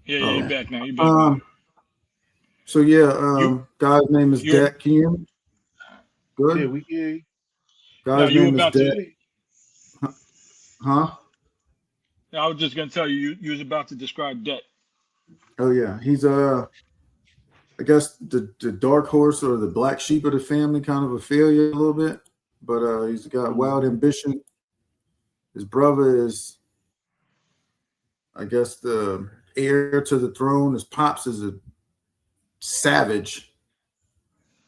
Yeah, you're Oh. back now. You're back now. Um. So yeah. You, Guy's name is you're Dak. Can you hear me? Yeah, Good. we get now. Guy's You were name is about Dak. to. we Huh? I was just gonna tell you. You was about to describe debt. Oh yeah. He's I guess the dark horse or the black sheep of the family, kind of a failure a little bit. But he's got wild mm-hmm. ambition. His brother is, I guess, the heir to the throne. His pops is a savage.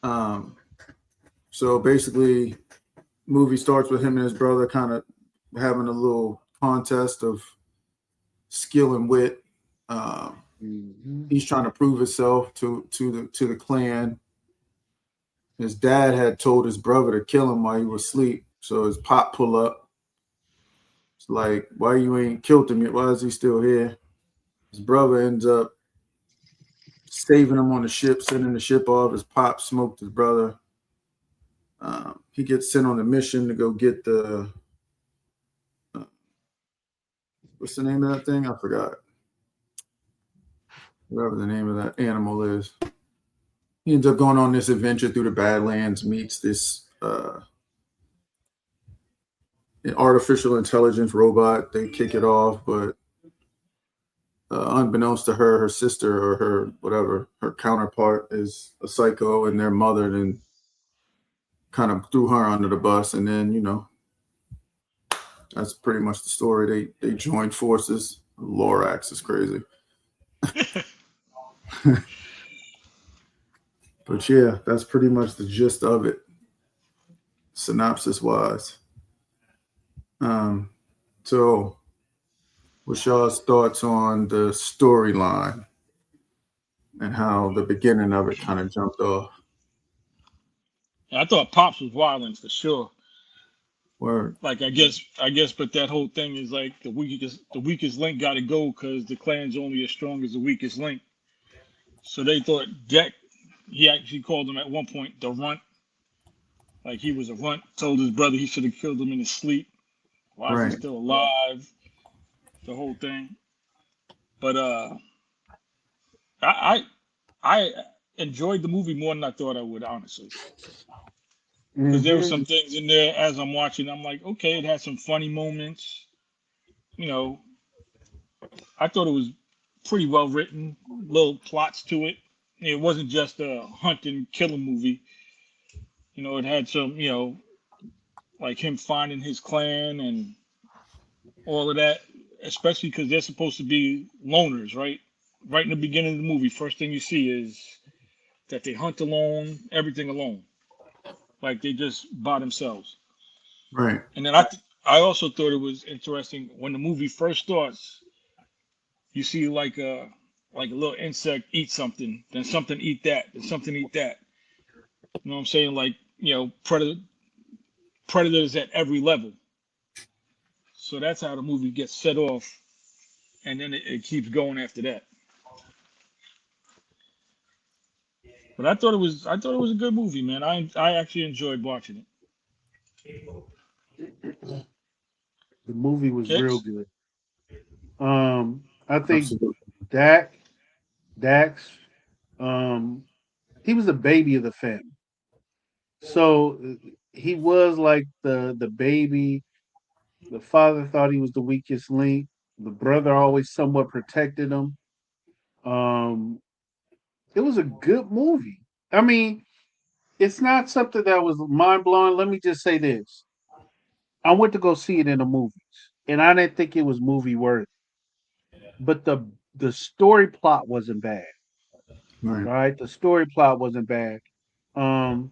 Um, so basically, movie starts with him and his brother kind of having a little contest of skill and wit. Um, Mm-hmm. he's trying to prove himself to the clan. His dad had told his brother to kill him while he was asleep. So his pop pull up. It's like, why you ain't killed him yet? Why is he still here? His brother ends up saving him on the ship, sending the ship off. His pop smoked his brother. He gets sent on a mission to go get uh, what's the name of that thing? I forgot. Whatever the name of that animal is. He ends up going on this adventure through the Badlands, meets this artificial intelligence robot. They kick it off, but unbeknownst to her, her sister or her whatever, her counterpart is a psycho, and their mother then kind of threw her under the bus, and then that's pretty much the story. They joined forces. Lorax is crazy, but yeah, that's pretty much the gist of it, synopsis wise. Um, so, what's y'all's thoughts on the storyline and how the beginning of it kind of jumped off? I thought Pops was wilding for sure. Word, Like I guess, but that whole thing is like the weakest link got to go because the clan's only as strong as the weakest link. So they thought Deck. He actually called him at one point the runt. Like he was a runt. Told his brother he should have killed him in his sleep. Why is he right? still alive? The whole thing. But I I enjoyed the movie more than I thought I would, honestly. Because there were Mm-hmm. some things in there as I'm watching. I'm like, okay, it had some funny moments. You know, I thought it was pretty well written, little plots to it. It wasn't just a hunt and kill movie. It had some, like him finding his clan and all of that, especially because they're supposed to be loners, right? Right in the beginning of the movie, first thing you see is that they hunt alone, everything alone, like they just by themselves. Right. And then I also thought it was interesting when the movie first starts. You see like a little insect eat something, then something eat that, then something eat that. You know what I'm saying? Like predators at every level. So that's how the movie gets set off, and then it keeps going after that. But I thought it was a good movie, man. I actually enjoyed watching The movie was it. real It's good. I think Absolutely. Dak Dax, um, he was a baby of the family. So he was like the baby. The father thought he was the weakest link. The brother always somewhat protected him. Um, it was a good movie. I mean, it's not something that was mind blowing. Let me just say this: I went to go see it in the movies, and I didn't think it was movie worthy. But the story plot wasn't bad, Right. right? The story plot wasn't bad. Um,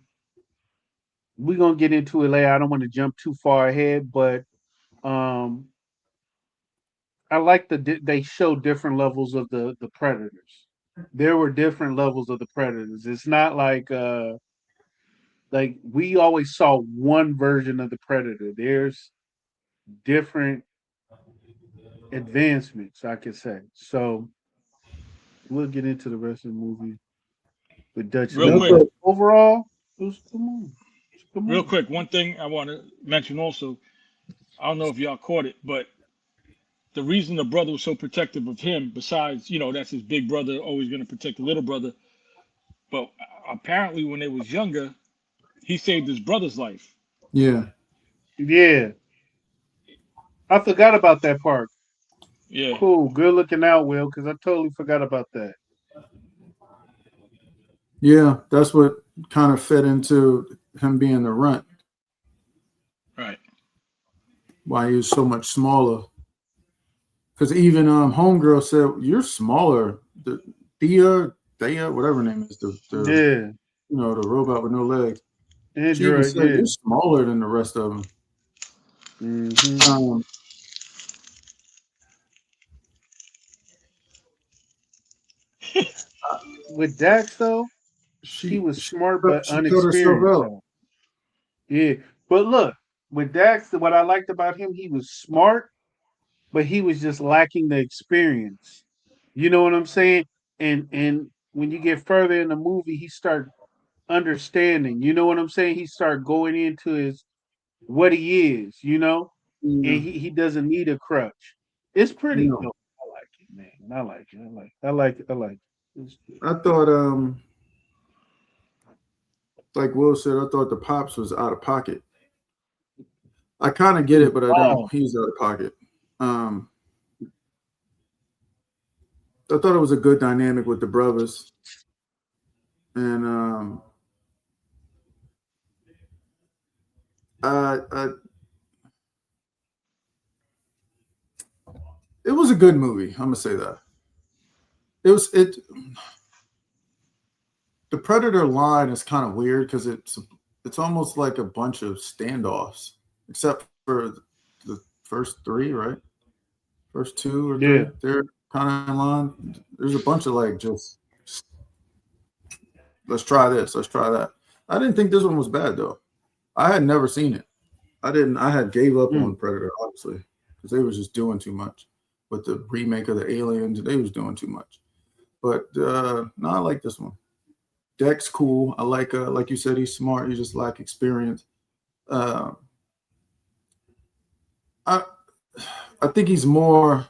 we're gonna get into it later. I don't want to jump too far ahead, but um, I like they show different levels of the predators. There were different levels of the predators. It's not like we always saw one version of the predator. There's different advancements, I could say. So we'll get into the rest of the movie with Dutch real Lee. quick, But overall, it was a good movie. It's a good real movie. quick. One thing I want to mention also. I don't know if y'all caught it, but the reason the brother was so protective of him, besides, that's his big brother, always going to protect the little brother. But apparently, when they was younger, he saved his brother's life. Yeah. Yeah, I forgot about that part. Yeah, Cool, good looking out, Will, because I totally forgot about that. Yeah. That's what kind of fed into him being the runt. right. Why he was so much smaller. Because even homegirl said, "You're smaller." The Thea, whatever her name is, the Yeah, the robot with no legs. She even Android. said, Yeah. "You're smaller than the rest of them." Hmm. Um, With Dax though, he she was she smart but she cut herself unexperienced out. though. Yeah, but look, with Dax, what I liked about him, he was smart, but he was just lacking the experience. You know what I'm saying? And when you get further in the movie, he start understanding. You know what I'm saying? He start going into his what he is. Yeah, And he doesn't need a crutch. It's pretty no, dope. I like it, man. I like it. I like it. It's good. I thought like Will said, I thought the pops was out of pocket. I kind of He get was it, but I don't. wild. He's out of pocket. Um, I thought it was a good dynamic with the brothers, and I it was a good movie. I'm gonna say that it. The Predator line is kind of weird because it's almost like a bunch of standoffs, except for the first three, right? First two or three, Yeah. they're kind of in line. There's a bunch of like just let's try this, let's try that. I didn't think this one was bad though. I had never seen it. I didn't. I had gave up Mm. on Predator honestly because they was just doing too much with the remake of the Aliens. They was doing too much. But no, I like this one. Deck's cool. I like you said, he's smart. He just lack experience. Uh, I I think he's more.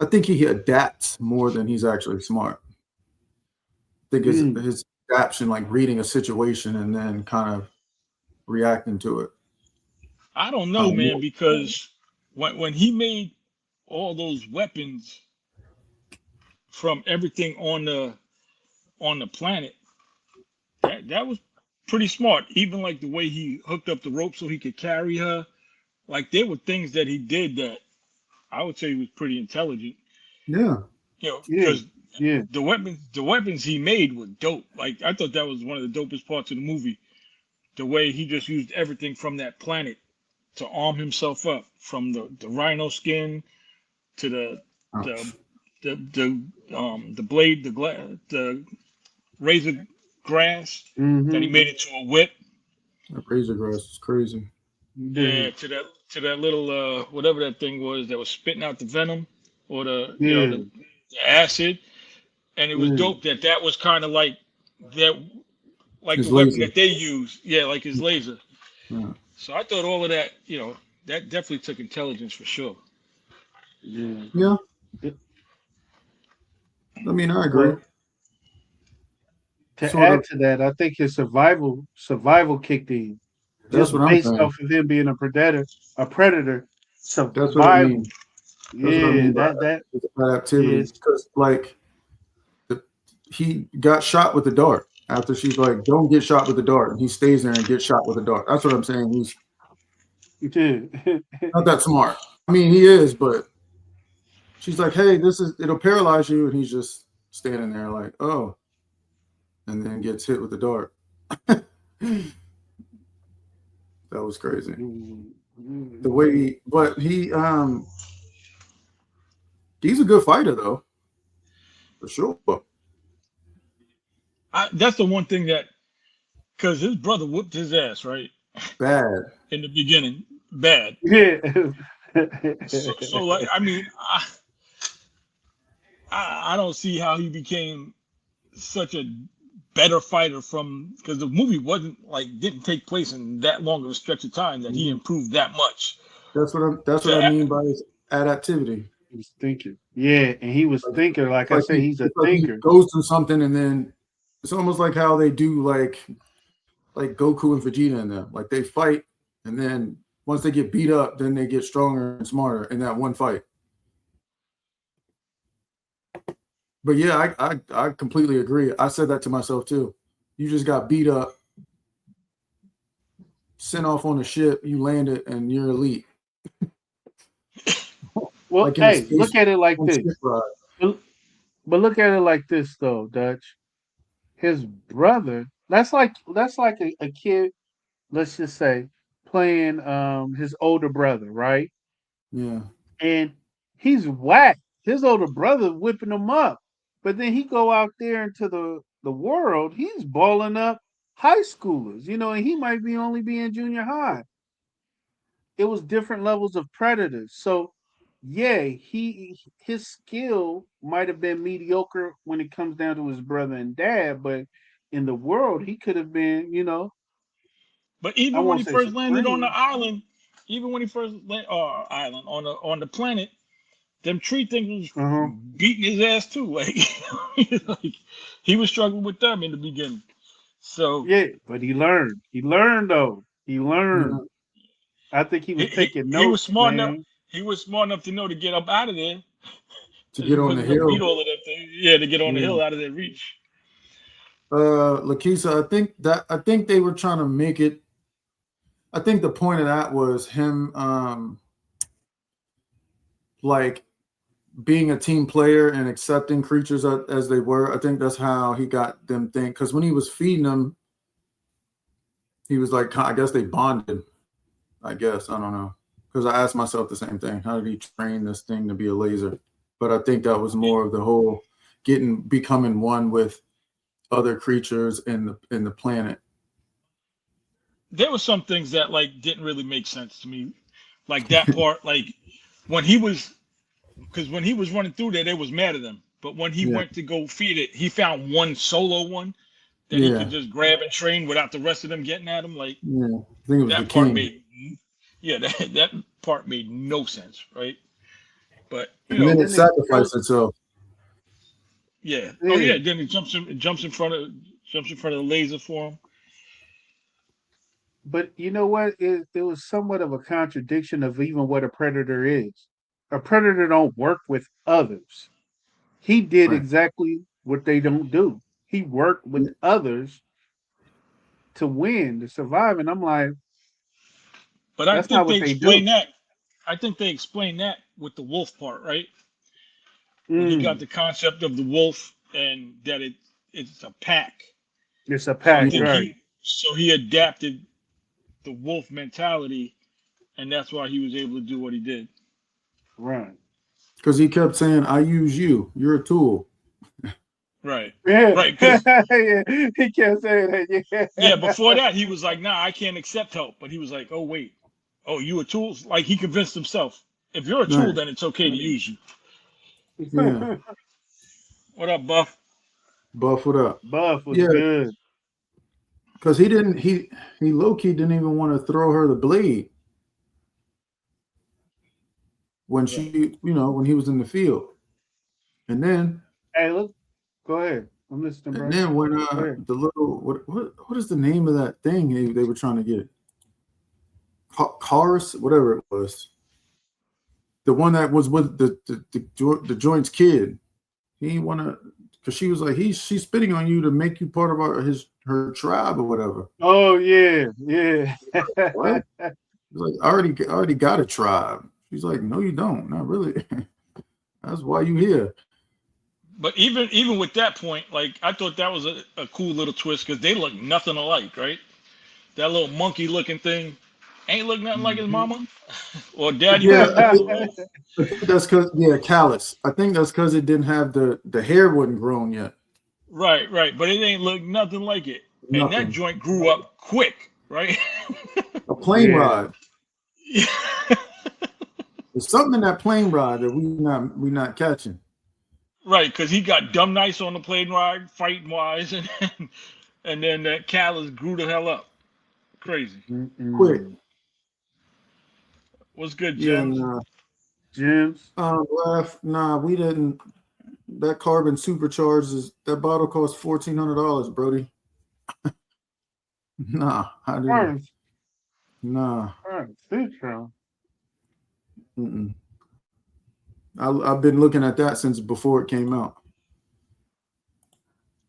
I think he adapts more than he's actually smart. I think Mm. his adaptation, like reading a situation and then kind of reacting to it. I don't know, man, Um, because when he made all those weapons from everything on the planet, that was pretty smart. Even like the way he hooked up the rope so he could carry her. Like there were things that he did that I would say was pretty intelligent. yeah, Yeah. Because Yeah. the weapons he made were dope. Like I thought that was one of the dopest parts of the movie. The way he just used everything from that planet to arm himself up, from the rhino skin to oh, the the blade, the razor grass that he Mm-hmm. made into a whip. that razor grass is crazy. Yeah, Yeah. to that little whatever that thing was that was spitting out the venom or the Yeah. the acid, and it was Yeah. dope that that was kind of that like the His weapon laser. that they use. Yeah, like his laser. Yeah. So I thought all of that, that definitely took intelligence for sure. Yeah. Yeah. It- I mean, I agree. Well, to Sort add of. to that, I think his survival kicked in That's just what I'm based saying. off of him being a predator. That's what I Survival. mean. That's what I Yeah. mean by That. adaptivity. Yes. Because like he got shot with the dart after she's like, "Don't get shot with the dart," and he stays there and gets shot with the dart. That's what I'm saying. He's Yeah. not that smart. I mean, he is, but she's like, "Hey, it'll paralyze you," and he's just standing there like, "Oh," and then gets hit with the dart. That was crazy. The way but he's a good fighter though, for sure. That's the one thing that because his brother whooped his ass right Bad. in the beginning, bad. Yeah. So like I mean I don't see how he became such a better fighter from because the movie wasn't like didn't take place in that long of a stretch of time that he Mhm. improved that much. That's what I To, mean by his adaptivity. He was thinking. Yeah, and he was thinking. Like I said, he's a it's like he thinker. goes through something, and then it's almost like how they do like Goku and Vegeta in them. Like they fight, and then once they get beat up, then they get stronger and smarter in that one fight. But yeah, I completely agree. I said that to myself too. You just got beat up, sent off on a ship, you landed, and you're elite. Well, Like in a hey, space look at it like this. ship ride. But look at it like this, though, Dutch. His brother. That's like a kid. Let's just say playing his older brother, right? Yeah. And he's whack. His older brother whipping him up, but then he go out there into the world. He's balling up high schoolers, and he might be only be in junior high. It was different levels of predators. So yeah, his skill might have been mediocre when it comes down to his brother and dad, but in the world he could have been, But I even when won't he say first landed on the supreme. island, even when he first landed island on the planet, them tree things Uh-huh. was beating his ass too. Like he was struggling with them in the beginning. So Yeah, but he learned. He learned though. He Yeah. learned. I think he he, was he, taking he was notes, smart enough. man. He was smart enough to know to get up out of there. To He get on the wasn't gonna beat hill. all of them things. Yeah, to get on the Yeah. hill out of their reach. Lakisa, I think they were trying to make it. I think the point of that was him like being a team player and accepting creatures as they were. I think that's how he got them think. Because when he was feeding them, he was like, I guess they bonded. I guess I don't know. Because I asked myself the same thing. How did he train this thing to be a laser? But I think that was more of the whole becoming one with other creatures in the planet. There were some things that like didn't really make sense to me. Like that part, like when he was because when he was running through there, they was mad at him. But when he Yeah, went to go feed it, he found one solo one that he could yeah, just grab and train without the rest of them getting at him. Like yeah. I think it was the that part king. made, yeah, that part made no sense, right? But And then And it then they showed, sacrificed itself. yeah, oh yeah, yeah, then he jumps in front of the laser for him. but you know what? It was somewhat of a contradiction of even what a predator is. A predator don't work with others. He did Right. exactly what they don't do. He worked with others to win, to survive. And I'm like, But I that's not think they what they do. explain that. I think they explain that with the wolf part, right? When he got Mm, the concept of the wolf and that it's a pack. it's a So I pack, Yeah, think right? he adapted the wolf mentality, and that's why he was able to do what he did. Right. because he kept saying, "I use you. You're a tool." Right, Yeah. right. Because Yeah. He kept saying that. yeah, Yeah. before that he was like, "Nah, I can't accept help." But he was like, "Oh wait, oh you a tool?" Like he convinced himself, if you're a tool, Right. then it's okay to use you. Yeah. What up, Buff? Buff it up. Buff was Yeah, good. because he low key didn't even want to throw her the blade when Right. when he was in the field, and then Hey, look, go ahead. I'm listening, bro. when Go ahead. the little what is the name of that thing they were trying to get? Cars, whatever it was, the one that was with the joint's kid. He didn't want to because she was like she's spitting on you to make you part of her tribe or whatever. Oh yeah, yeah. What? He's like, I already got a tribe. She's like, no, you don't. Not really. That's why you here. But even with that point, like I thought that was a cool little twist because they look nothing alike, right? That little monkey looking thing ain't look nothing like his Mhm. mama or daddy Yeah, was the wolf. I think that's because callus. I think that's because it didn't have the hair wasn't grown yet. Right, right. But it ain't look nothing like it. And that Nothing. joint grew up quick, right? A plane Yeah. ride. There's something in that plane ride that we not catching. Right, because he got dumb nice on the plane ride, fighting wise, and then that callus grew the hell up. Crazy. Quick. Mm-mm. What's good, Yeah, Gems? and Gems. Laugh. Nah, we didn't. That carbon supercharged that bottle cost $1,400, Brody. Nah, I didn't. Carbon, Nah. carbon citron. Mm-mm. I've been looking at that since before it came out.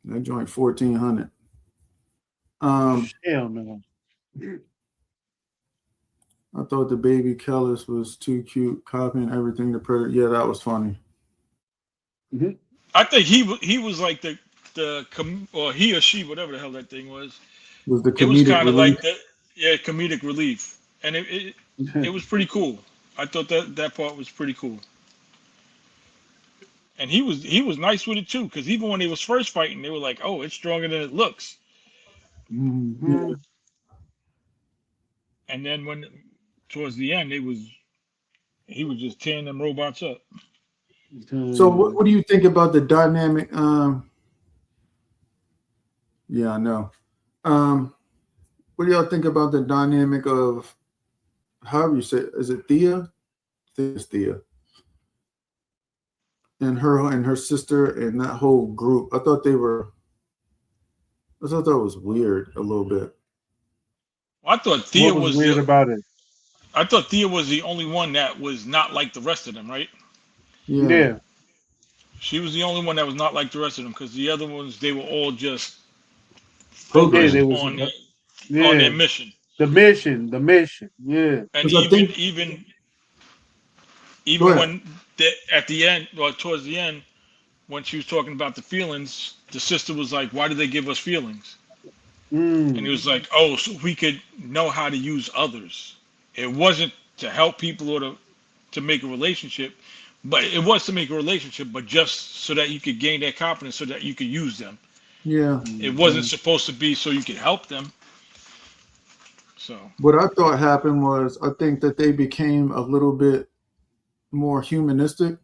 That joint 1,400. Hell no. I thought the baby Kellis was too cute, copying everything the Predator. Yeah, that was funny. Mm-hmm. I think he was like or he or she, whatever the hell that thing was. Was the It was comedic kind of like relief? comedic relief, and it was pretty cool. I thought that part was pretty cool, and he was nice with it too, because even when they was first fighting, they were like, "Oh, it's stronger than it looks," Mm-hmm. and then when towards the end, he was just tearing them robots up. So, what do you think about the dynamic? Yeah, I know. What do y'all think about the dynamic of however you say it? Is it Thea? I think it's Thea. And her sister and that whole group. I thought that was weird a little bit. I thought Thea What was was weird the about it? I thought Thea was the only one that was not like the rest of them, right? Yeah. Yeah. She was the only one that was not like the rest of them, because the other ones they were all just Yeah, focused they Program. was on their yeah. mission, The mission. Yeah. and Because I even think even go even ahead. when at the end or towards the end when she was talking about the feelings, the sister was like, "Why do they give us feelings?" And he Mm. was like, "Oh, so we could know how to use others. It wasn't to help people or to make a relationship, but it was to make a relationship, but just so that you could gain their confidence, so that you could use them. Yeah. It wasn't Mm-hmm. supposed to be so you could help them." So What I thought happened was I think that they became a little bit more humanistic,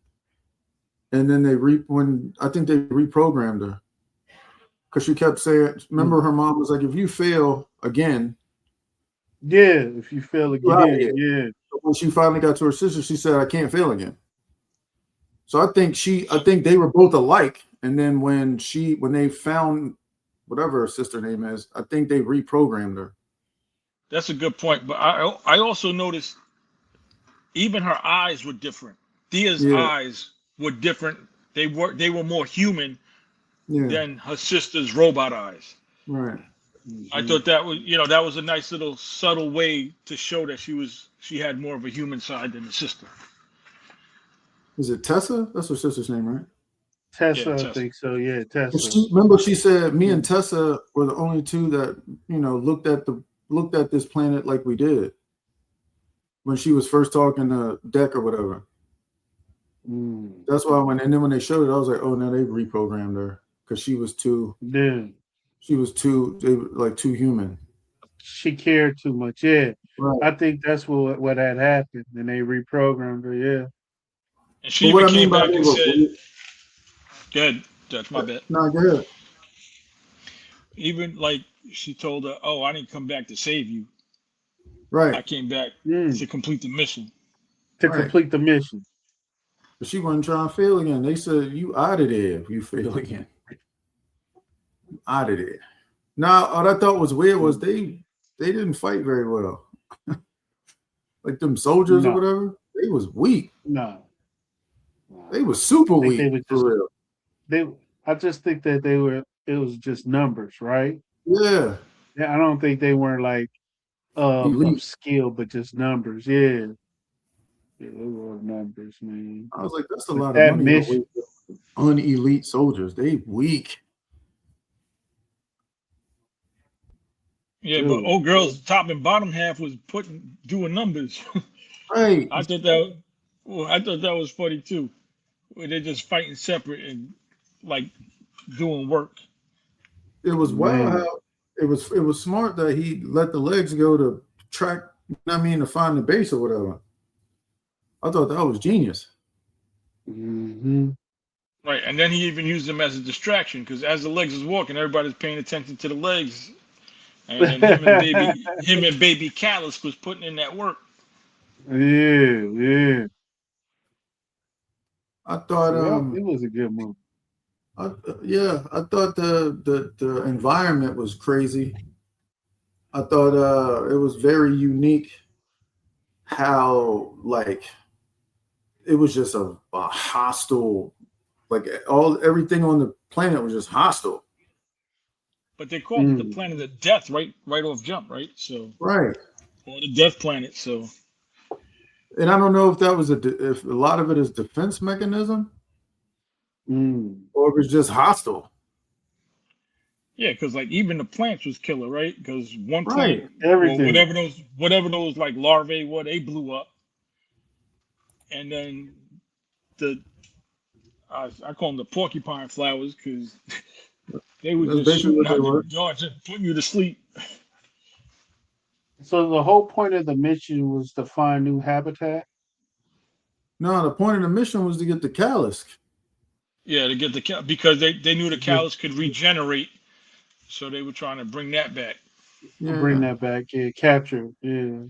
and then when I think they reprogrammed her because she kept saying, remember her mom was like, if you fail again, Yeah, if you fail you out of again, here. yeah. But when she finally got to her sister, she said, I can't fail again. So I think they were both alike. And then when they found whatever her sister name is, I think they reprogrammed her. that's a good point. But I also noticed even her eyes were different. Thea's Yeah, eyes were different. They were more human yeah, than her sister's robot eyes. right. I Mm-hmm. thought that was a nice little subtle way to show that she had more of a human side than the sister. Is it Tessa? That's her sister's name, right? Yeah, Tessa, I Tessa. think so. Yeah, And Tessa. she remember she said me and Mm. Tessa were the only two that looked at this planet like we did when she was first talking to Deck or whatever. Mm. That's why and then when they showed it, I was like, oh, now they've reprogrammed her because Yeah, they were like too human. she cared too much. Yeah, Right. I think that's what had happened, and they reprogrammed her. Yeah. And she But what even I mean came by back they and were said, "Good, that's my bet." no, go ahead. Even like she told her, "Oh, I didn't come back to save you. I Right, came back Mm. to complete the mission." To right. complete the mission. But she wasn't trying to fail again. They said you out of there if you fail again. Out of there. Now, what I thought was weird was Mm. they didn't fight very well. Like them soldiers or No, whatever, they was weak. no. They No. was super I think they weak were just for real. they. I just think that they were. It was just numbers, right? Yeah, Yeah, I don't think they weren't like of elite. skill, but just numbers. Yeah, yeah, they were numbers, man. I was like, that's a But lot of that money to mission, waste on unelite soldiers. They weak. Yeah, but dude. old girl's top and bottom half was doing numbers. Right. I thought that I thought that was funny too. Where they're just fighting separate and like doing work. It was wild Man. how it was smart that he let the legs go to track. I mean, to find the base or whatever. I thought that was genius. Hmm. Right, and then he even used them as a distraction because as the legs is walking, everybody's paying attention to the legs, and then him and baby Callus was putting in that work. Yeah, yeah. I thought it was a good movie. I thought the environment was crazy. I thought it was very unique how like it was just a hostile, like everything on the planet was just hostile. But they called it the planet of death, right off jump, right? So, Right. or the death planet. So, And I don't know if that was if a lot of it is defense mechanism or if it's just hostile. yeah, because like even the plants was killer, right? Because one Right. plant, or Everything. whatever those like larvae were, they blew up, and then the I call them the porcupine flowers because they were That's just basically shooting what they out the were. darts and putting you to sleep. So the whole point of the mission was to find new habitat. No, the point of the mission was to get the callus. Yeah, to get the because they knew the callus could regenerate, so they were trying to bring that back. Bring Yeah. that back. Yeah, capture. Yeah.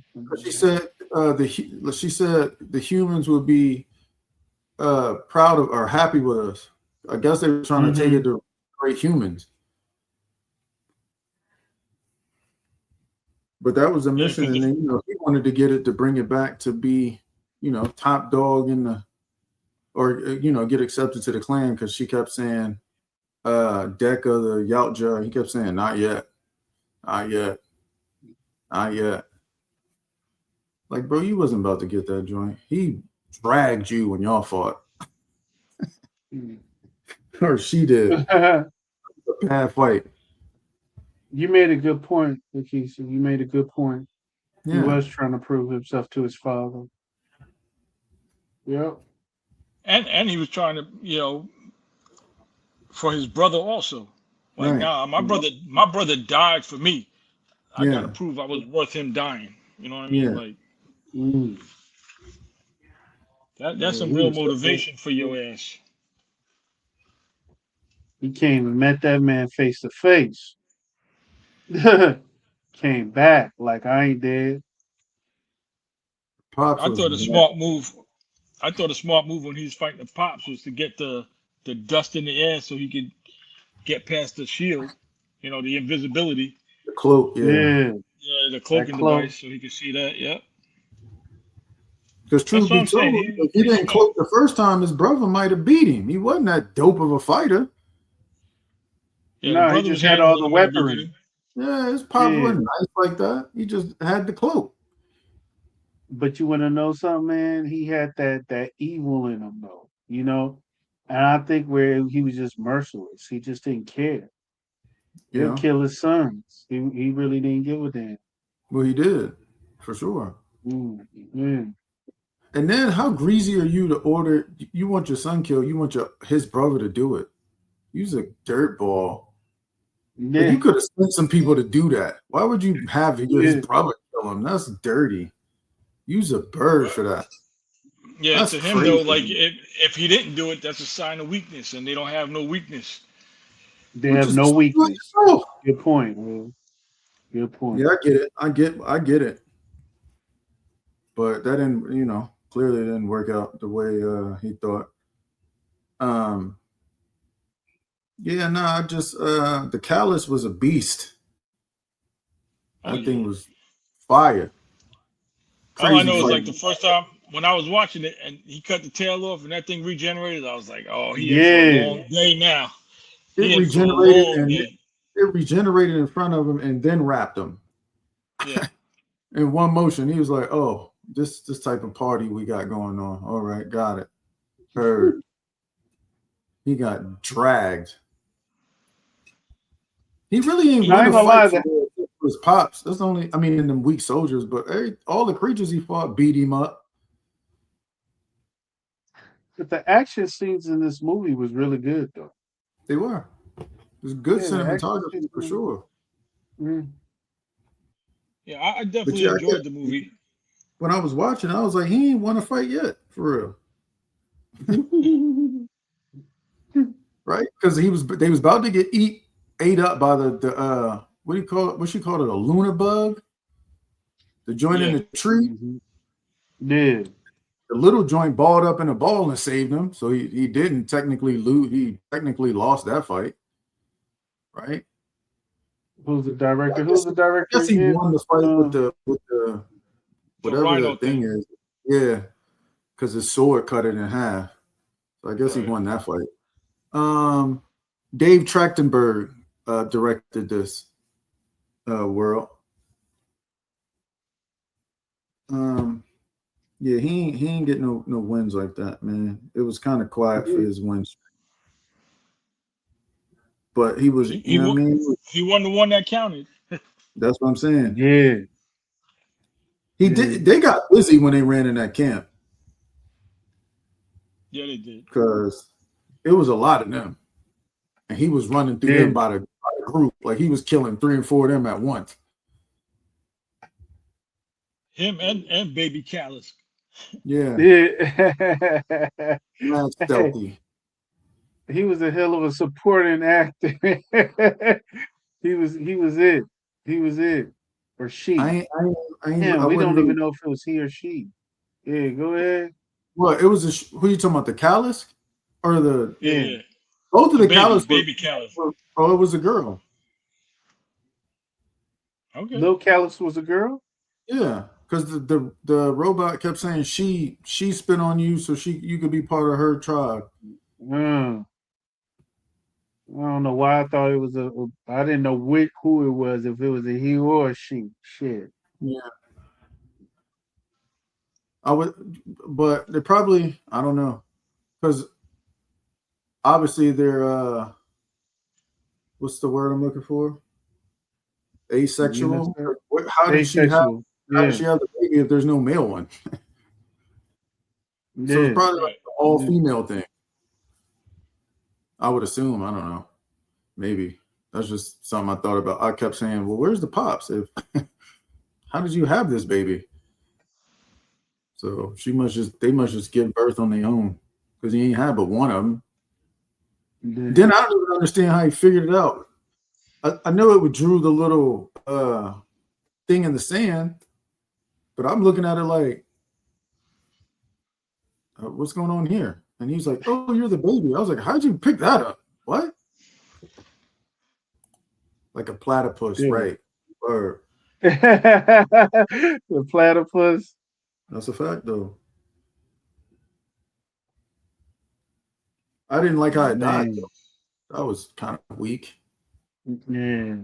She said she said the humans would be proud of or happy with us. I guess they were trying to take it to great humans. But that was a mission, and then he wanted to get it to bring it back to be, top dog in the, or get accepted to the clan because she kept saying, Decca the Yautja, he kept saying, not yet, not yet, not yet. Like, bro, you wasn't about to get that joint. He dragged you when y'all fought, or she did. A bad fight. You made a good point, Lakeisha. You made a good point. Yeah. He was trying to prove himself to his father. Yep. And he was trying to, for his brother also. Like, Right. nah, my brother died for me. I Yeah. gotta prove I was worth him dying. You know what I mean? Yeah. Like that's some he real was so motivation for your ass. He came and met that man face to face. Came back like I ain't dead. Pops I was thought a smart move. I thought a smart move when he was fighting the Pops was to get the dust in the air so he could get past the shield, the invisibility. the cloak. Yeah. Yeah, the cloaking device, so he could see that. Yep. Because That's truth what be I'm saying. told, if he He's didn't smart. cloak the first time, his brother might have beat him. He wasn't that dope of a fighter. Yeah, the No, he brother was just had all handling the him in the weaponry. beginning. Yeah, his pops wasn't nice like that. He just had the cloak. But you want to know something, man? He had that evil in him, though. And I think where he was just merciless. He just didn't care. He'll kill his sons. He really didn't give a damn. Well, he did, for sure. Yeah. And then how greasy are you to order? You want your son killed. You want his brother to do it. He's a dirtball. Yeah. Like, you could have sent some people to do that. Why would you have his brother kill him? That's dirty. Use a bird for that. Yeah, That's to him crazy. though, like if he didn't do it, that's a sign of weakness, and they don't have no weakness. They have no weakness. Good point, man. Good point. Yeah, I get it. But that didn't, clearly didn't work out the way he thought. I just the callus was a beast. That thing was fire. All I know Crazy is fight. like the first time when I was watching it and he cut the tail off and that thing regenerated, I was like, oh, he in for a long day now. It regenerated in front of him and then wrapped him. Yeah. In one motion, he was like, "Oh, this type of party we got going on. All right, got it." Heard. He got dragged. He really ain't win a fight for his pops. That's only, in them weak soldiers, but all the creatures he fought beat him up. But the action scenes in this movie was really good, though. They were. It was good cinematography for sure. Yeah, I definitely enjoyed the movie. When I was watching, I was like, he ain't won a fight yet, for real. Right? Because they was about to get ate up by the what do you call it? What she called it? A lunar bug? The joint in the tree? Yeah. the little joint balled up in a ball and saved him. So he didn't technically lose. He technically lost that fight, right? Who's the director? I Who's guess, the I director guess he again? won the fight with the The whatever rhino the thing is. Yeah, because his sword cut it in half. So I guess he Right. won that fight. Dave Trachtenberg directed this world. Yeah, he ain't get no wins like that, man. It was kind of quiet for his wins. But he was, He, you he know what I won. mean? He won the one that counted. That's what I'm saying. Yeah. He did. They got busy when they ran in that camp Yeah, they did. because it was a lot of them, and he was running through them by the group, like he was killing 3 and 4 of them at once. Him and Baby Callus. Yeah, Yeah. stealthy. He was a hell of a supporting actor. he was it. He was it. Or she. I We wasn't don't really. even know if it was he or she. Yeah, go ahead. Well, it was who you talking about? The Callus or the Yeah. both of the Callus were. Baby Callus. Oh, it was a girl. Okay. Lil Callus was a girl? Yeah, because the robot kept saying she spit on you, so you could be part of her tribe. I don't know why I thought it was I didn't know who it was, if it was a he or a she. Shit. Yeah, I would, but they probably, I don't know, because obviously they're what's the word I'm looking for? Asexual. How did she have? How did she have the baby if there's no male one? So it's probably like an all female thing. I would assume. I don't know. Maybe that's just something I thought about. I kept saying, "Well, where's the pops? If how did you have this baby?" So they must just give birth on their own because he ain't had but one of them. Then I don't even understand how he figured it out. I know it drew the little thing in the sand, but I'm looking at it like, what's going on here? And he's like, "Oh, you're the baby." I was like, "How'd you pick that up? What?" Like a platypus, right? Or the platypus. that's a fact, though. I didn't like how it died, though. That was kind of weak. Yeah.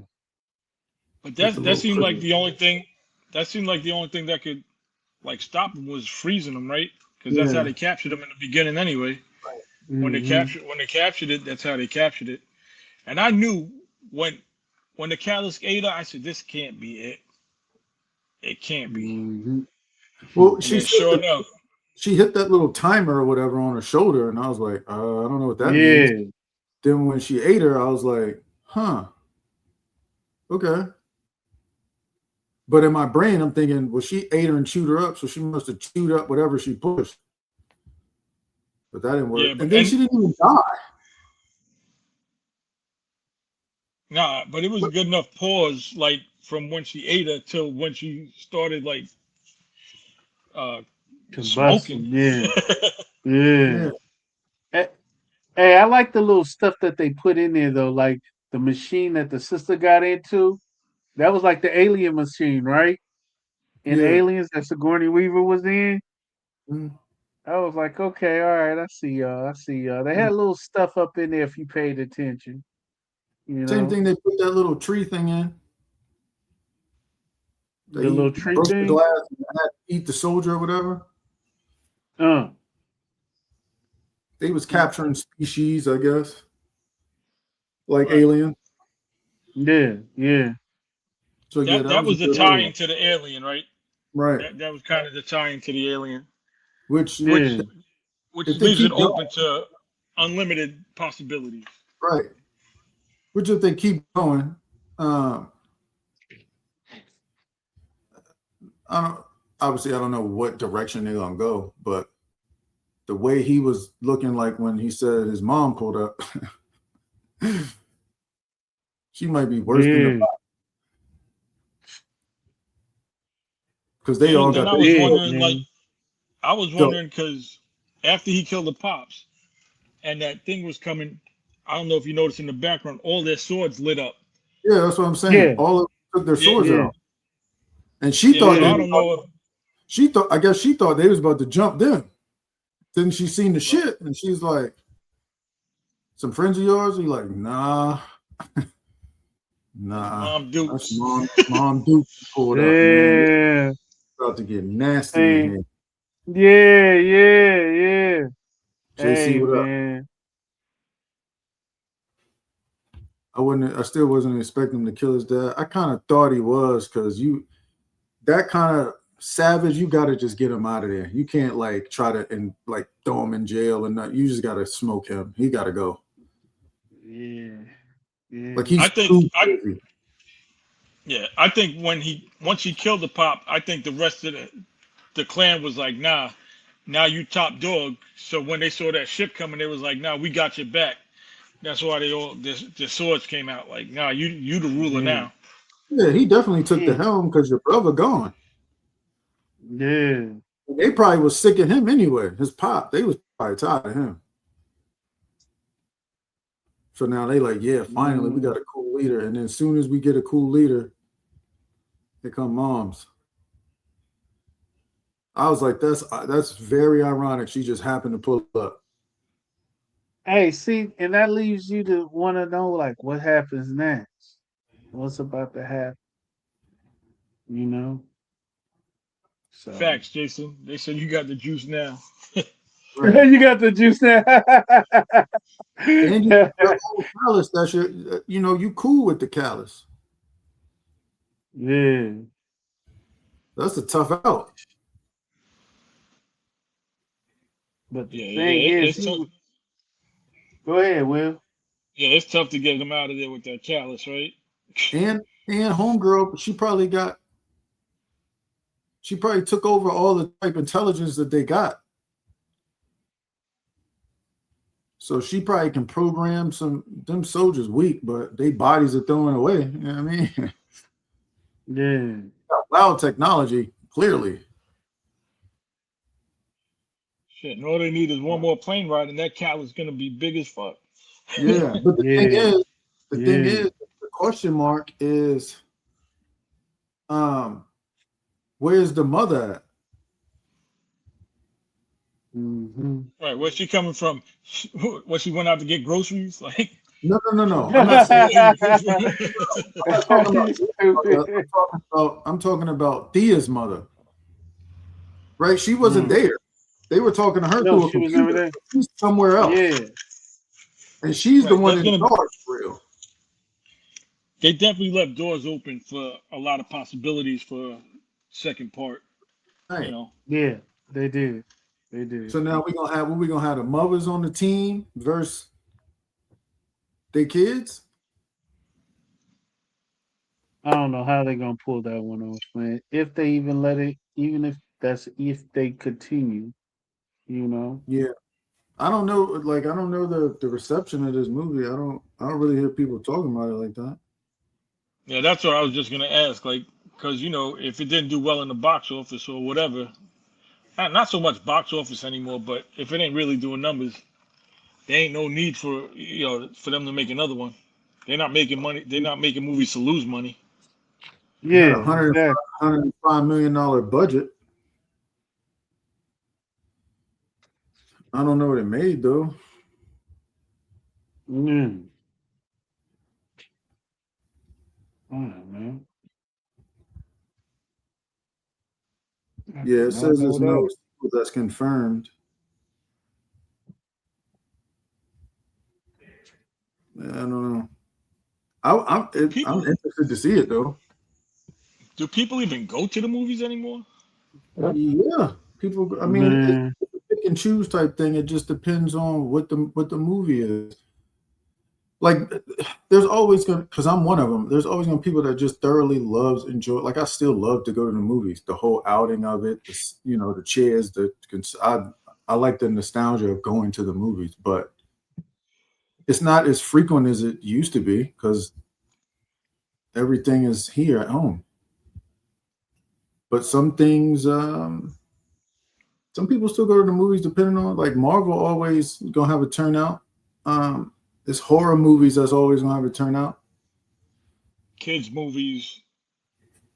But that seemed like the only thing. That seemed like the only thing that could like stop him was freezing him, right? Because that's how they captured him in the beginning, anyway. Mm-hmm. When they captured it, that's how they captured it. And I knew when the Callus ate her, I said, "This can't be it. It can't be." Mm-hmm. Well, Sure enough, she hit that little timer or whatever on her shoulder, and I was like, I don't know what that means. Then when she ate her, I was like, huh, okay. But in my brain, I'm thinking, well, she ate her and chewed her up, so she must have chewed up whatever she pushed. But that didn't work. Yeah, and then she didn't even die. Nah, but it was a good enough pause, like from when she ate her till when she started like smoking. Yeah. Hey, I like the little stuff that they put in there though, like the machine that the sister got into. That was like the alien machine, right? In Aliens that Sigourney Weaver was in. Mm-hmm. I was like, okay, all right, I see y'all. They had little stuff up in there if you paid attention. You know? Same thing, they put that little tree thing in. The little tree broke thing? the glass and had to eat the soldier or whatever. They was capturing species, I guess. Like Alien. Yeah. So that was the tie-in to the alien, right? Right. That was kind of the tie-in to the alien. Which leaves it open to unlimited possibilities. Right. Which if they keep going, I don't know what direction they're gonna go, but the way he was looking like when he said his mom pulled up, she might be worse than the pop. Because they all got. I was wondering, like, I was Go. wondering because after he killed the pops and that thing was coming, I don't know if you noticed in the background, all their swords lit up. Yeah, that's what I'm saying. Yeah, All of them took their Yeah, swords yeah, out, and she yeah. thought So they. yeah. I don't know if She thought. I guess she thought they was about to jump them. Then she seen the right. shit, and she's like, "Some friends of yours?" He like, "Nah, nah. Mom That's Dukes. mom Duke pulled up, man. It's Yeah. about to get nasty in Hey, here." yeah, yeah, yeah. JC, Hey, what up? man. I still wasn't expecting him to kill his dad. I kind of thought he was because that kind of savage, you got to just get him out of there. You can't like try to and like throw him in jail and not. You just got to smoke him. He got to go. Yeah, yeah. Like I he's think too I crazy. yeah. I think once he killed the pop, I think the rest of the clan was like, nah, now you top dog. So when they saw that ship coming, they was like, nah, we got your back. That's why they all their swords came out. Like, nah, you the ruler Yeah, now. Yeah, he definitely took the yeah, helm because your brother gone. yeah, They probably was sick of him anyway. His pop, they was probably tired of him. So now they like, yeah, finally we mm, got a cool leader. And then as soon as we get a cool leader, here come moms. I was like, that's very ironic. She just happened to pull up. Hey, see, and that leaves you to want to know, like, what happens next? What's about to happen? You know? So Facts, Jason. They said you got the juice now. Right. you got the juice now. And you got all the callus. That's your, you cool with the callus. Yeah, That's a tough out. but the Yeah, thing yeah, is, it's tough. go ahead, Will. Yeah, it's tough to get them out of there with that callus, right? And homegirl, she probably took over all the type intelligence that they got. So she probably can program them soldiers weak, but they bodies are throwing away. You know what I mean? Yeah, Wild technology, clearly. Shit, and all they need is one more plane ride, and that callus gonna be big as fuck. Yeah. But yeah, the thing yeah. is, the question mark is, um, where's the mother at? Mm-hmm. Right, where's she coming from? What she went out to get groceries? Like, No. I'm not saying I'm talking about You stupid. I'm talking about Thea's mother, right? She wasn't Mm. there. They were talking to her No, through a she was never computer. there. She's somewhere else. Yeah, And she's the right, one that's in gonna. charge for real. They definitely left doors open for a lot of possibilities for second part. You Right. know, yeah, they did. They did. So now we gonna have the mothers on the team versus their kids. I don't know how they're gonna pull that one off, man. If they even let it, even if they continue, you know. Yeah. I don't know, like I don't know the reception of this movie. I don't really hear people talking about it like that. yeah, that's what I was just gonna ask. Like, because if it didn't do well in the box office or whatever, not so much box office anymore, but if it ain't really doing numbers, there ain't no need for for them to make another one. They're not making money. They're not making movies to lose money. It had Yeah, exactly. $105 million budget. I don't know what it made though. Mm. All right, man. I Yeah, did it not says know there's that. no sequel that's confirmed. Yeah, I don't know. I'm People, interested to see it though. do people even go to the movies anymore? Yeah, people. I mean, Man, it's a pick and choose type thing. It just depends on what the movie is. Like, there's always gonna, because I'm one of them. There's always gonna be people that just thoroughly loves enjoy. Like, I still love to go to the movies. The whole outing of it, the chairs. I like the nostalgia of going to the movies, but it's not as frequent as it used to be because everything is here at home. But some things Some people still go to the movies depending on like Marvel always gonna have a turnout. It's horror movies that's always gonna have a turnout. Kids movies,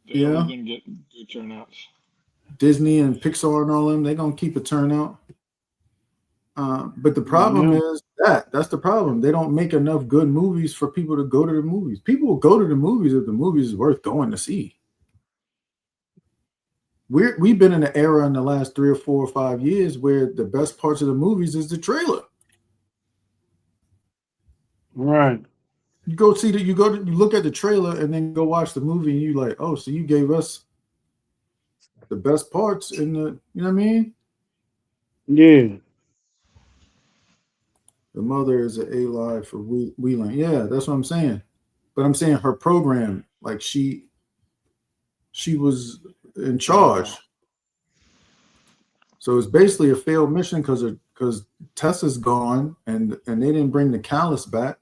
they're always Yeah. gonna get good turnouts. Disney and Pixar and all them, they're gonna keep a turnout. But the problem Yeah. is that's the problem. They don't make enough good movies for people to go to the movies. People will go to the movies if the movies is worth going to see. We've been in an era in the last 3 or 4 or 5 years where the best parts of the movies is the trailer. Right. You go see that you look at the trailer and then go watch the movie and you like, oh, so you gave us the best parts in the, you know what I mean? Yeah. The mother is an ally for Wheeling. Yeah, that's what I'm saying. But I'm saying her program, like she was in charge. So it's basically a failed mission because Tessa's gone and they didn't bring the Callus back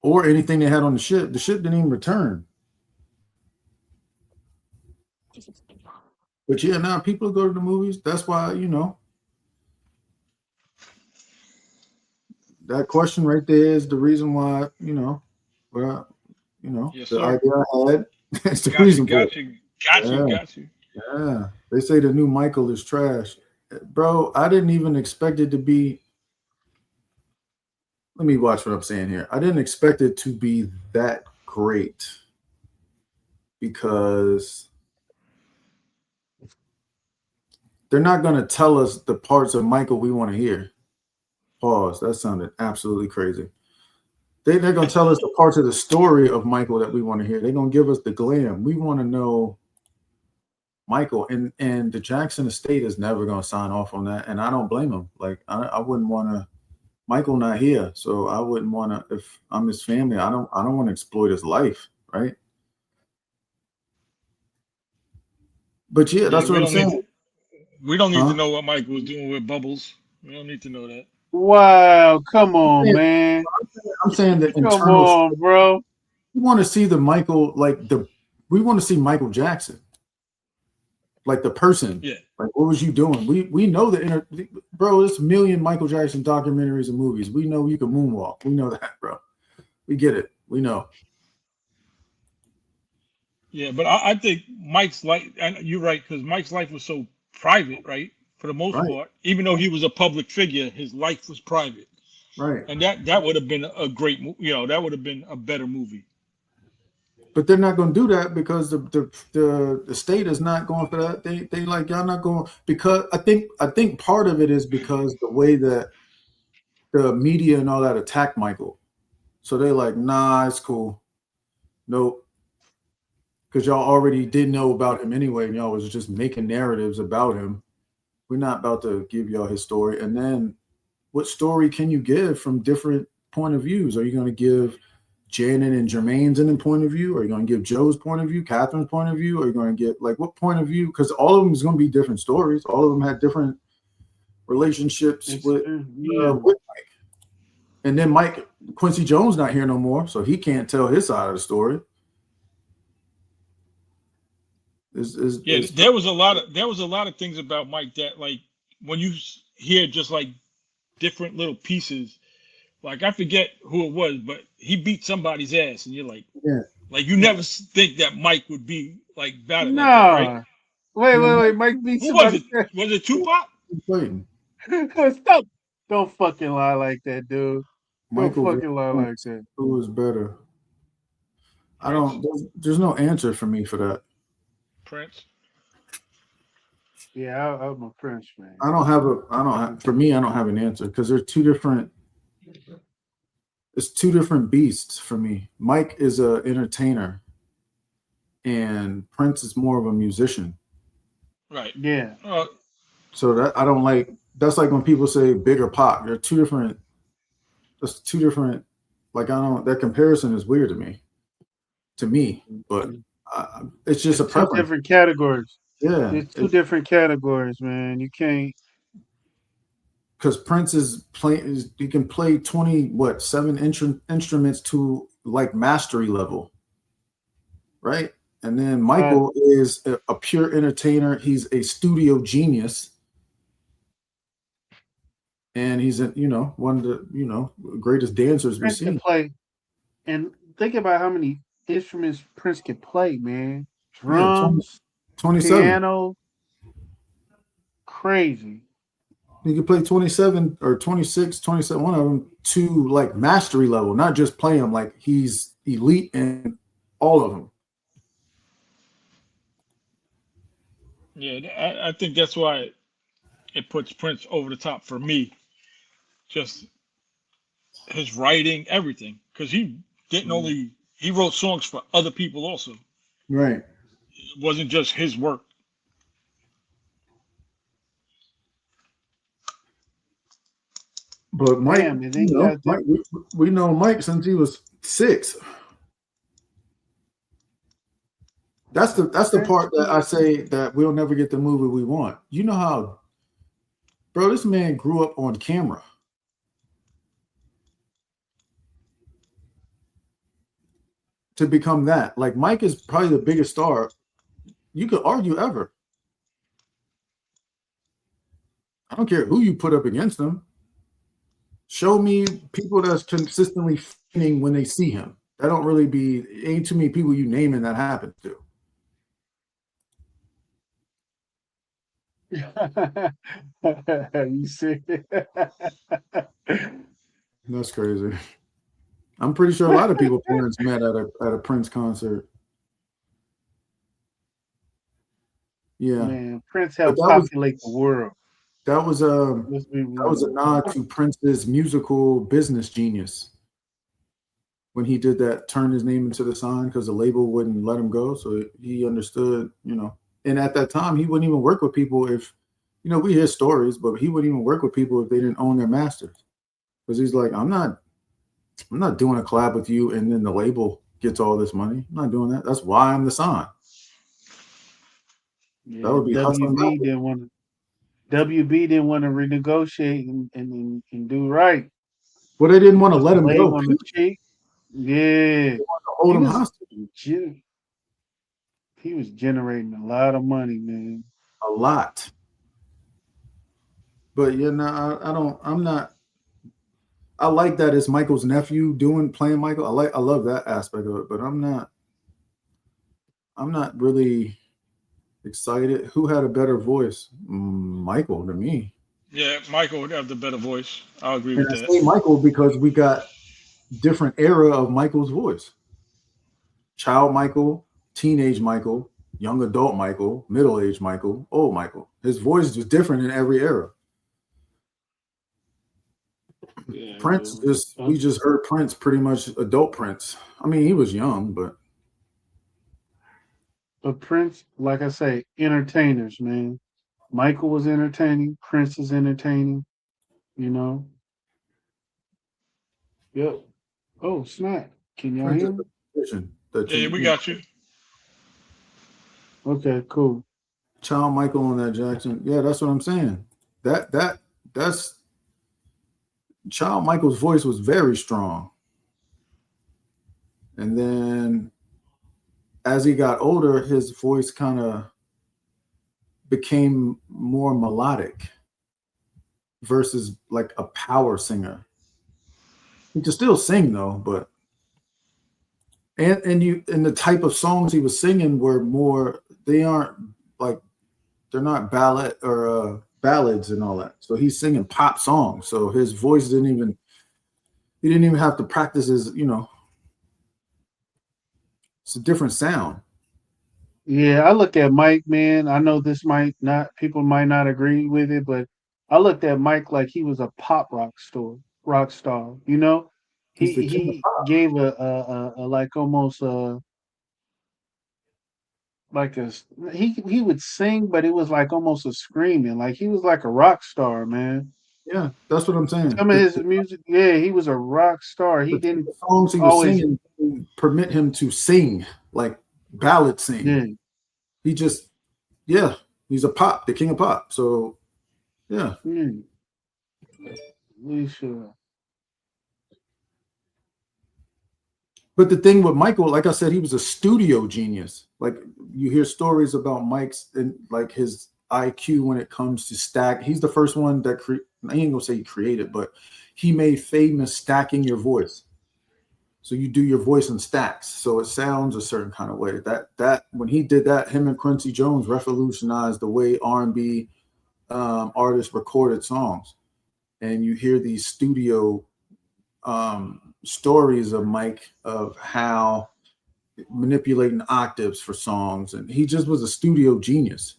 or anything they had on the ship. The ship didn't even return. But yeah, now people go to the movies. That's why, that question right there is the reason why, well, Yes, the sir. idea I had. It's the Got you, reason for got it. you, got you, Yeah. got you. Yeah. They say the new Michael is trash. Bro, I didn't even expect it to be. Let me watch what I'm saying here. I didn't expect it to be that great because they're not going to tell us the parts of Michael we want to hear. Pause. That sounded absolutely crazy. They're going to tell us the parts of the story of Michael that we want to hear. They're going to give us the glam. We want to know Michael, and the Jackson estate is never going to sign off on that, and I don't blame him. Like I wouldn't want to. Michael not here, so I wouldn't want to. If I'm his family, I don't want to exploit his life, right? But yeah, that's what I'm saying. We don't need to know what Mike was doing with Bubbles. We don't need to know that. Wow. Come on, man. I'm saying the Come internal. on, bro. We want to see the Michael, we want to see Michael Jackson, like the person. Yeah. Like, what was you doing? We know bro. There's a million Michael Jackson documentaries and movies. We know you can moonwalk. We know that, bro. We get it. We know. Yeah, but I think Mike's life, and you're right, because Mike's life was so private, right? For the most Right. part, even though he was a public figure, his life was private, Right. and that would have been a great, that would have been a better movie. But they're not going to do that because the state is not going for that. They like, y'all not going, because I think part of it is because the way that the media and all that attacked Michael. So they're like, nah, it's cool. Nope. Because y'all already did know about him anyway, and y'all was just making narratives about him. We're not about to give y'all his story. And then what story can you give from different point of views? Are you going to give Janet and Jermaine's in the point of view? Are you going to give Joe's point of view, Catherine's point of view? Are you going to get like what point of view? Because all of them is going to be different stories. All of them had different relationships with Mike. And then Quincy Jones not here no more, so he can't tell his side of the story. There was a lot of things about Mike that, like, when you hear just like different little pieces, like I forget who it was, but he beat somebody's ass, and you're like, like you never think that Mike would be like bad like that, right? Wait. Mike beat Who was somebody. it? Was it Tupac? Stop. Don't fucking lie like that, dude. Michael, don't fucking lie like that. Who is better? I don't. There's no answer for me for that. Prince. Yeah, I'm a Prince fan. For me, I don't have an answer because they're two different. It's two different beasts for me. Mike is an entertainer, and Prince is more of a musician. Right. Yeah. So that I don't like. That's like when people say Big or Pac. They're two different. That's two different. Like I don't. That comparison is weird to me. But it's just a preference. Two different categories. Yeah, it's two different categories, man. You can't. Because Prince is playing. He can play 7 instruments to like mastery level, right? And then Michael is a pure entertainer. He's a studio genius. And he's one of the greatest dancers we've Prince can seen. play, and think about how many instruments Prince can play, man. Yeah, Drums, 27. piano, crazy. He could play 27 or 26, 27, one of them to like mastery level, not just play him. Like he's elite in all of them. Yeah, I think that's why it puts Prince over the top for me. Just his writing, everything, because he didn't only he wrote songs for other people also. Right. It wasn't just his work. But Mike, Damn, and then you got Mike, that. we know Mike since he was 6. That's the part that I say that we'll never get the movie we want. You know how, bro, this man grew up on camera. To become that. Like Mike is probably the biggest star you could argue ever. I don't care who you put up against him. Show me people that's consistently fainting when they see him. That don't really ain't too many people you naming that happen to. You see? That's crazy. I'm pretty sure a lot of people parents met at a Prince concert. Yeah. Man, Prince helped populate the world. That was a nod to Prince's musical business genius when he did that, turn his name into the sign because the label wouldn't let him go. So he understood, and at that time he wouldn't even work with people if, we hear stories, but he wouldn't even work with people if they didn't own their masters. Because he's like, I'm not doing a collab with you and then the label gets all this money. I'm not doing that. That's why I'm the sign. Yeah, That would be WB didn't want to renegotiate and do right. Well, they didn't want to let him go. On the cheek. Yeah, Hold him hostage. He was generating a lot of money, man. A lot. But I'm not. I like that it's Michael's nephew playing Michael. I love that aspect of it, but I'm not really excited. Who had a better voice? Michael to me. Yeah, Michael would have the better voice. I'll agree with that. I say Michael because we got different era of Michael's voice. Child Michael, teenage Michael, young adult Michael, middle-aged Michael, old Michael. His voice was different in every era. Yeah, Prince we just heard Prince pretty much adult Prince. I mean, he was young, but Prince, like I say, entertainers, man. Michael was entertaining, Prince is entertaining, Yep. Oh, snap. Can y'all hear me? Yeah, we got you. Okay, cool. Child Michael on that Jackson. Yeah, that's what I'm saying. That's Child Michael's voice was very strong. And then as he got older, his voice kind of became more melodic versus like a power singer. He could still sing though, but and the type of songs he was singing were more, they're not ballad or ballads and all that. So he's singing pop songs. So his voice he didn't even have to practice his, it's a different sound. Yeah, I look at Mike, man. I know people might not agree with it, but I looked at Mike like he was a pop rock star. He gave a like almost like he would sing, but it was like almost a screaming. Like he was like a rock star, man. Yeah, that's what I'm saying. Some of his music, yeah, he was a rock star. He didn't the songs he was singing permit him to sing like ballad sing. Yeah. He just, he's the king of pop. So, yeah. We sure. But the thing with Michael, like I said, he was a studio genius. Like you hear stories about Mike's and like his IQ when it comes to stack. He's the first one that I ain't gonna say he created, but he made famous stacking your voice. So you do your voice in stacks, so it sounds a certain kind of way. That when he did that, him and Quincy Jones revolutionized the way R&B artists recorded songs. And you hear these studio stories of Mike of how manipulating octaves for songs, and he just was a studio genius.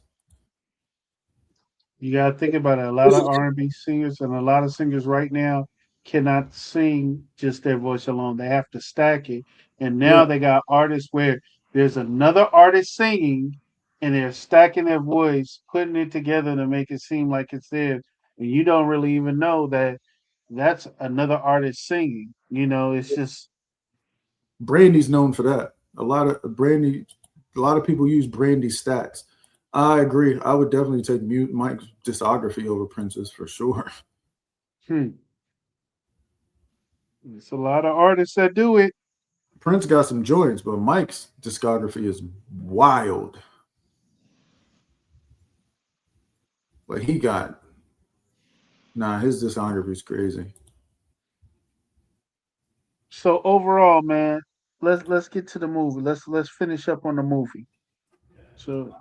You gotta think about it. A lot of R&B singers and a lot of singers right now cannot sing just their voice alone. They have to stack it. And now Yeah, they got artists where there's another artist singing and they're stacking their voice, putting it together to make it seem like it's theirs. And you don't really even know that that's another artist singing. It's just Brandy's known for that. A lot of people use Brandy stats. I agree. I would definitely take Mike's discography over Prince's for sure. hmm, it's a lot of artists that do it. Prince got some joints, but Mike's discography is wild. But he got his discography is crazy. So overall, man, let's get to the movie. Let's finish up on the movie. So,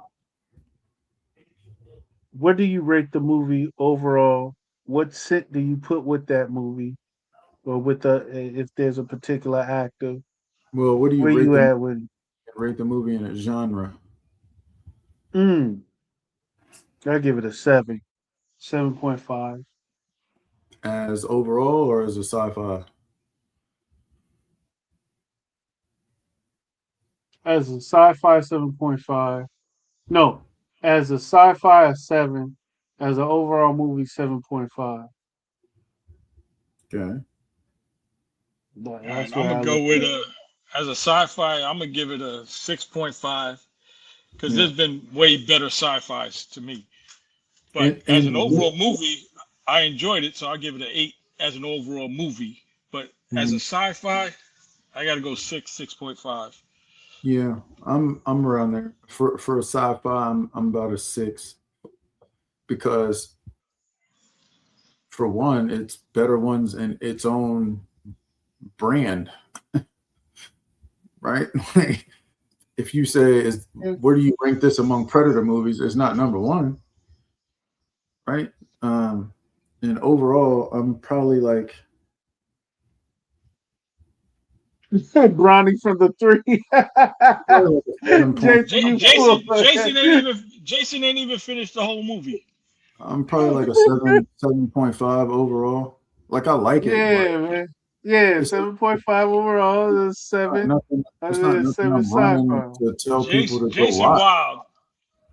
what do you rate the movie overall? What scent do you put with that movie, or with if there's a particular actor? Well, what do you Where rate you the at with? movie in its genre? Mm, I give it a 7.5. As overall or as a sci-fi? As a sci-fi, 7.5. No, as a sci-fi, a 7. As an overall movie, 7.5. Okay. That's I'm where gonna I go look with at. a as a sci-fi. I'm gonna give it a 6.5 because Yeah. there's been way better sci-fis to me. But as an And overall movie, I enjoyed it, so I'll give it an 8 as an overall movie. But as a mhm. sci-fi, I gotta go 6.5. Yeah, I'm around there for a sci-fi. I'm about a 6 because for one, it's better ones in its own brand, right? Like, if you say is where do you rank this among Predator movies? It's not number one, right? Um, and overall, I'm probably like Bronny from the three. probably like a 7 point. Jason, you fool. Jason ain't even finished the whole movie. I'm probably like a 7.5 overall. Like I like it, but Yeah, man. Yeah, it's 7.5 overall. Is not 7. nothing. It's not Other nothing seven I'm running sci-fi. to tell people to go Jason watch. Wild.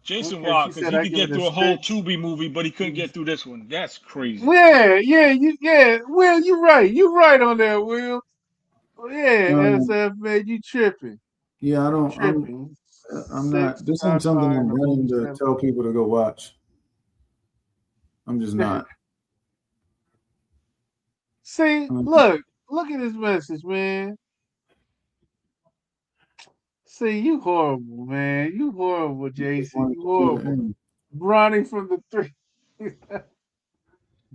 Jason Okay, she Wild, because said he I could give get it a through a whole 6. Tubi movie, but he couldn't get through this one. That's crazy. Yeah. Will, you right. You right on that, Will. Yeah, Um, SF, man, you tripping. yeah, I You don't. tripping. I'm Six not. This ain't something sci-fi I'm and a movie running to 7. tell people to go watch. I'm just not. See, Um, look at this message, man. See, you horrible, man. You horrible, you just Jason. wanted You to see the horrible. end. Bronny from the three.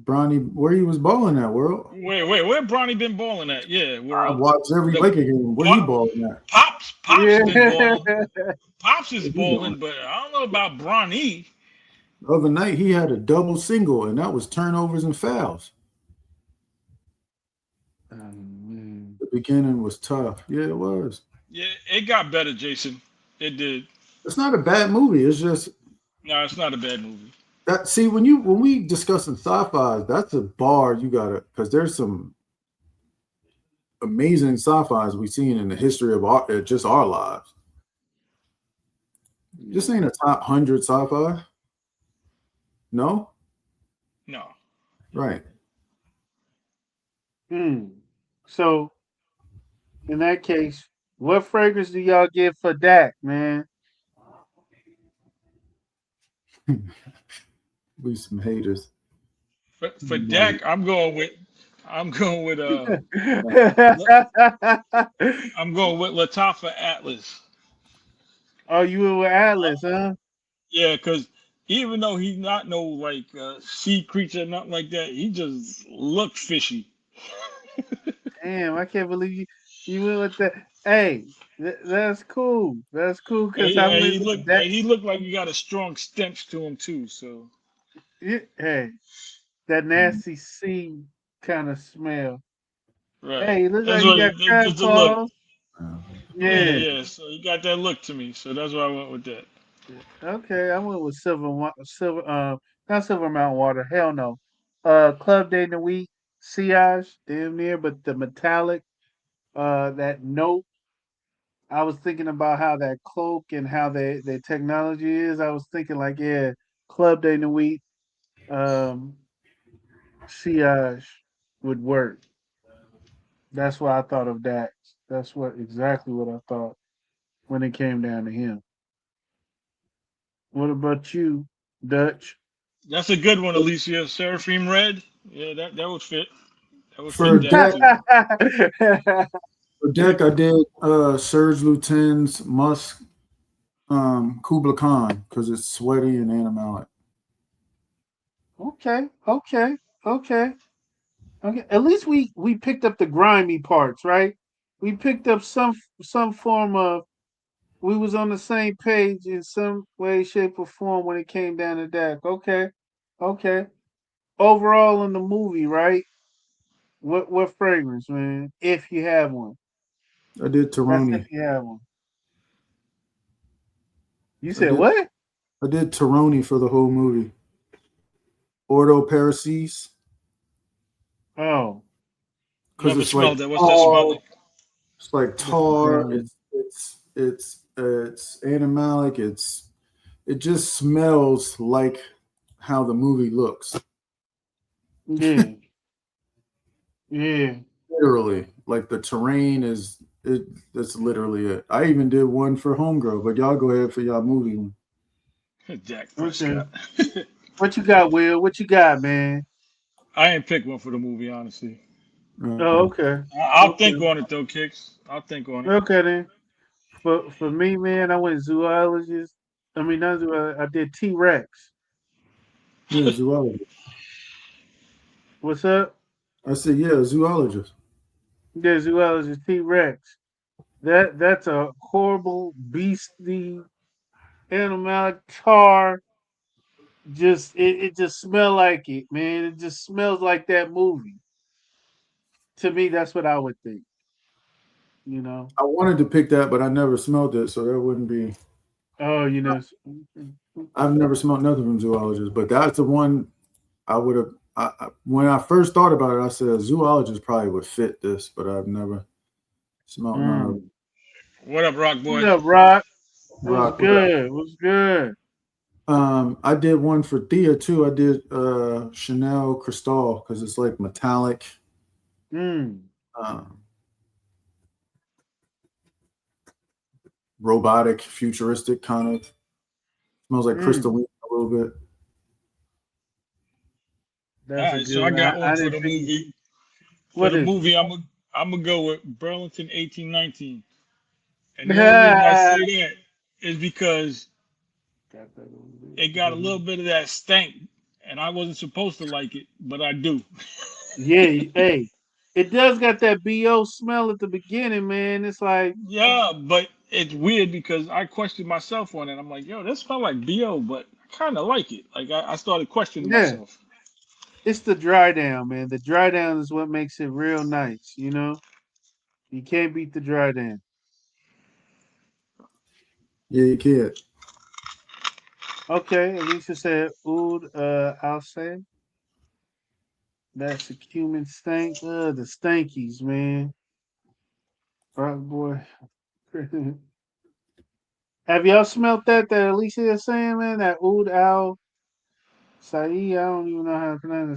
Bronny, where he was balling at, world. Wait, where Bronny been balling at? Yeah, I world. watched every The Laker game. Where he Pop, balling at? Pops been Yeah. balling. Pops is Where he balling? balling, but I don't know about Bronny. The other night he had a double single, and that was turnovers and fouls. Man. The beginning was tough. Yeah, it was. Yeah, it got better, Jason. It did. It's not a bad movie. It's just No, it's not a bad movie. that. See, when we discussing sci-fi, that's a bar you gotta because there's some amazing sci-fis we've seen in the history of just our lives. This Yeah. ain't a top 100 sci-fi. No, No. right? Hmm. So in that case, what fragrance do y'all get for Dak, man? We some haters. For Like, Dak, I'm going with I'm going with No. I'm going with Latafa Atlas. Oh, you were with Atlas, huh? Yeah, because even though he's not no like sea creature, nothing like that, he just looked fishy. Damn, I can't believe you went with that. Hey, that's cool. That's cool because I And went he with looked that. and he looked like he got a strong stench to him too. So Hey, that nasty sea kind of smell. right, Hey, it looks that's like you what got it, crab just the look. claws. Yeah, Yeah. yeah. So he got that look to me. So that's why I went with that. Okay, I went with silver, not silver mountain water. Hell no. Club Day in the Week, Sillage, damn near, but the metallic, that note. I was thinking about how that cloak and how their technology is. I was thinking like, yeah, Club Day in the Week, um, Sillage would work. That's why I thought of Dax. That's what exactly what I thought when it came down to him. What about you, Dutch? That's a good one, Alicia. Seraphim Red. Yeah, that would fit. That would For fit Dak deck, too. for deck, I did Serge Lutin's Musk Kubla Khan because it's sweaty and animalic. Okay, okay, okay, okay. At least we picked up the grimy parts, right? We picked up some form of we was on the same page in some way, shape, or form when it came down to that. Okay, okay. Overall in the movie, right? What fragrance, man? If you have one, I did that's if Taroni. you have one. You I said did what? I did Taroni for the whole movie. Ordo Paraces Oh, because Never it's like smelled that. What's that smell tar. like? It's like that's a tar. brand. It's animalic. It just smells like how the movie looks. Yeah, yeah. Literally, like the terrain is it. That's literally it. I even did one for Homegirl, but y'all go ahead for y'all movie one. Dak Okay. Prescott. What you got, Will? What you got, man? I ain't pick one for the movie, honestly. Oh, Okay. okay. I'll Okay. think on it though, Kicks. I'll think on it. Okay then. For me, man, I went zoologist. I mean, not zoologist. I did T Rex. Yeah, zoologist. What's up? I said, yeah, zoologist. Yeah, zoologist T Rex. That's a horrible, beastly, animalic tar. It just smell like it, man. It just smells like that movie. To me, that's what I would think. You know. I wanted to pick that, but I never smelled it, so that wouldn't be. Oh, you know. I've never smelled nothing from zoologist, but that's the one I would have. When I first thought about it, I said a zoologist probably would fit this, but I've never smelled none of it. Mm. What up, Rock What Boy? up, Rock? What's Rock, what up? good? What's good? I did one for Thea too. I did Chanel Cristal because it's like metallic, Mm. um, robotic, futuristic kind of. Smells like Mm. crystalline a little bit. All That's a right, so good I one. got one I for didn't the think. movie. For What the is it? movie, I'm gonna go with Burlington 1819, and the only reason I say that is because it got a little bit of that stank, and I wasn't supposed to like it, but I do. Yeah, hey, it does got that bo smell at the beginning, man. It's like, Yeah, but it's weird because I questioned myself on it. I'm like, yo, that smell like BO, but I kind of like it. Like I started questioning yeah, myself. it's the dry down, man. The dry down is what makes it real nice. You know, you can't beat the dry down. Yeah, you can't. Okay, Alicia said, "Oud, I'll say that's a cumin stank. The stankies, man. Rock boy. Have y'all smelt that Alicia is saying, man? That Oud Al Sa'i, I don't even know how to pronounce